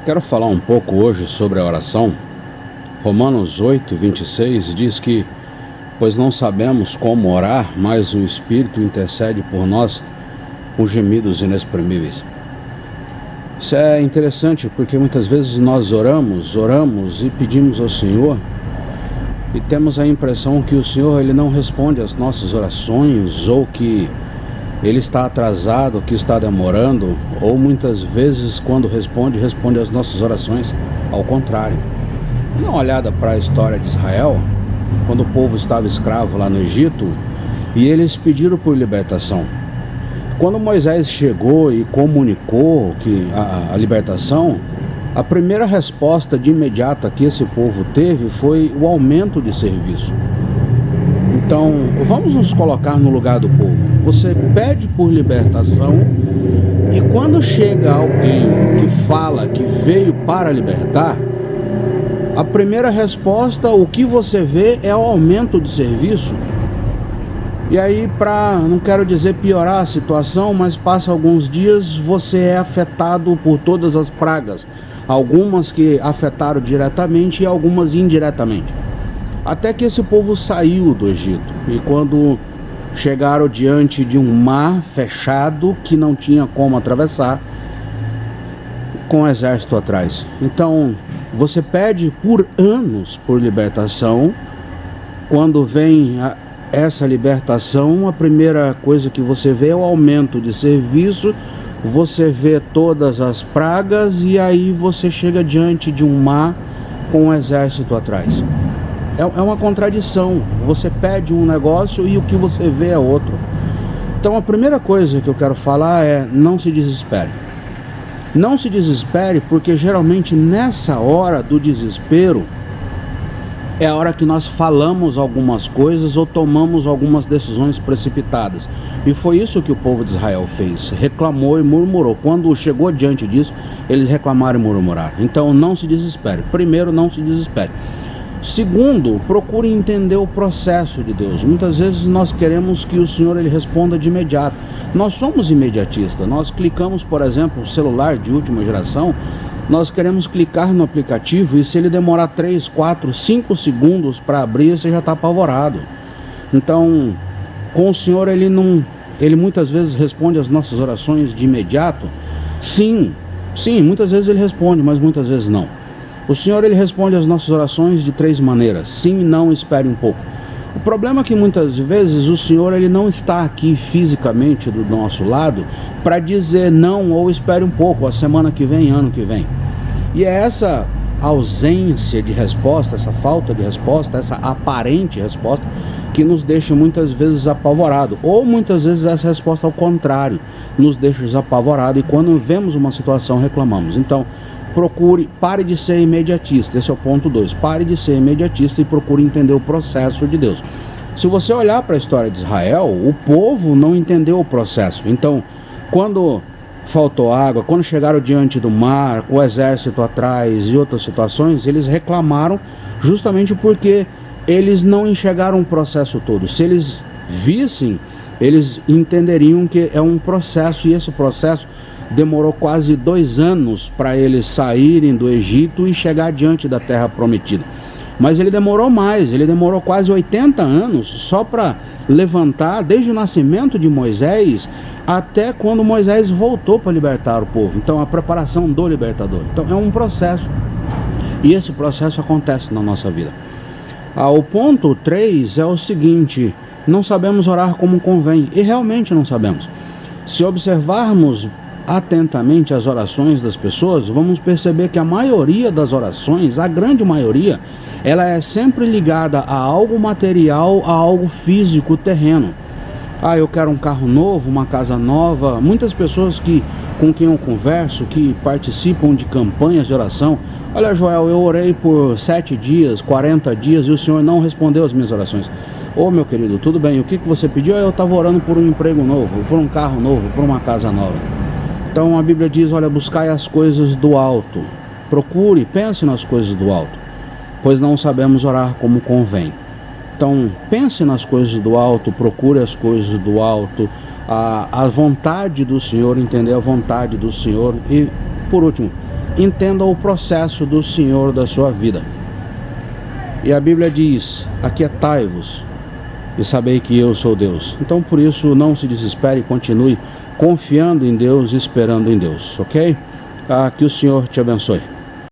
Quero falar um pouco hoje sobre a oração. Romanos 8:26 diz que, pois não sabemos como orar, mas o Espírito intercede por nós com gemidos inexprimíveis. Isso é interessante porque muitas vezes nós oramos e pedimos ao Senhor e temos a impressão que o Senhor ele não responde às nossas orações, ou que Ele está atrasado, que está demorando, ou muitas vezes quando responde às nossas orações ao contrário. Dá uma olhada para a história de Israel, quando o povo estava escravo lá no Egito, e eles pediram por libertação. Quando Moisés chegou e comunicou que a libertação, a primeira resposta de imediata que esse povo teve foi o aumento de serviço. Então, vamos nos colocar no lugar do povo. Você pede por libertação, e quando chega alguém que fala que veio para libertar, a primeira resposta, o que você vê é o aumento de serviço. E aí, não quero dizer piorar a situação, mas passa alguns dias, você é afetado por todas as pragas. Algumas que afetaram diretamente e algumas indiretamente. Até que esse povo saiu do Egito, e quando chegaram diante de um mar fechado que não tinha como atravessar, com o exército atrás. Então, você pede por anos por libertação. Quando vem essa libertação, a primeira coisa que você vê é o aumento de serviço, você vê todas as pragas, e aí você chega diante de um mar com o exército atrás. É uma contradição. Você pede um negócio e o que você vê é outro. Então a primeira coisa que eu quero falar é: não se desespere. Não se desespere, porque geralmente nessa hora do desespero é a hora que nós falamos algumas coisas ou tomamos algumas decisões precipitadas. E foi isso que o povo de Israel fez. Reclamou e murmurou. Quando chegou diante disso, eles reclamaram e murmuraram. Então não se desespere. Primeiro, não se desespere. Segundo, procure entender o processo de Deus. Muitas vezes nós queremos que o Senhor ele responda de imediato. Nós somos imediatistas. Nós clicamos, por exemplo, o celular de última geração, nós queremos clicar no aplicativo, e se ele demorar 3, 4, 5 segundos para abrir, você já está apavorado. Então, com o Senhor ele muitas vezes responde às nossas orações de imediato. Sim, muitas vezes ele responde, mas muitas vezes não. O Senhor ele responde às nossas orações de 3 maneiras: sim, não, espere um pouco. O problema é que muitas vezes o Senhor ele não está aqui fisicamente do nosso lado para dizer não ou espere um pouco, a semana que vem, ano que vem. E é essa ausência de resposta, essa falta de resposta, essa aparente resposta que nos deixa muitas vezes apavorado, ou muitas vezes essa resposta ao contrário nos deixa apavorado, e quando vemos uma situação reclamamos. Então, pare de ser imediatista. Esse é o ponto 2. Pare de ser imediatista e procure entender o processo de Deus. Se você olhar para a história de Israel, o povo não entendeu o processo. Então, quando faltou água, quando chegaram diante do mar, o exército atrás e outras situações, eles reclamaram justamente porque eles não enxergaram o processo todo. Se eles vissem, eles entenderiam que é um processo, e esse processo demorou quase 2 anos para eles saírem do Egito e chegar diante da terra prometida. Mas ele demorou mais, ele demorou quase 80 anos só para levantar, desde o nascimento de Moisés até quando Moisés voltou para libertar o povo. Então a preparação do libertador. Então é um processo, e esse processo acontece na nossa vida. O ponto 3 é o seguinte: não sabemos orar como convém, e realmente não sabemos. Se observarmos atentamente as orações das pessoas, vamos perceber que a maioria das orações, a grande maioria, ela é sempre ligada a algo material, a algo físico, terreno. Eu quero um carro novo, uma casa nova. Muitas pessoas com quem eu converso, que participam de campanhas de oração: olha, Joel, eu orei por 7 dias, 40 dias e o Senhor não respondeu as minhas orações. Meu querido, tudo bem, o que você pediu? Eu estava orando por um emprego novo, por um carro novo, por uma casa nova. Então a Bíblia diz: olha, buscai as coisas do alto. Procure, pense nas coisas do alto, pois não sabemos orar como convém. Então pense nas coisas do alto, procure as coisas do alto, a vontade do Senhor, entender a vontade do Senhor. E por último, entenda o processo do Senhor da sua vida. E a Bíblia diz: aquietai-vos e sabei que eu sou Deus. Então, por isso, não se desespere, continue confiando em Deus, esperando em Deus, ok? Que o Senhor te abençoe.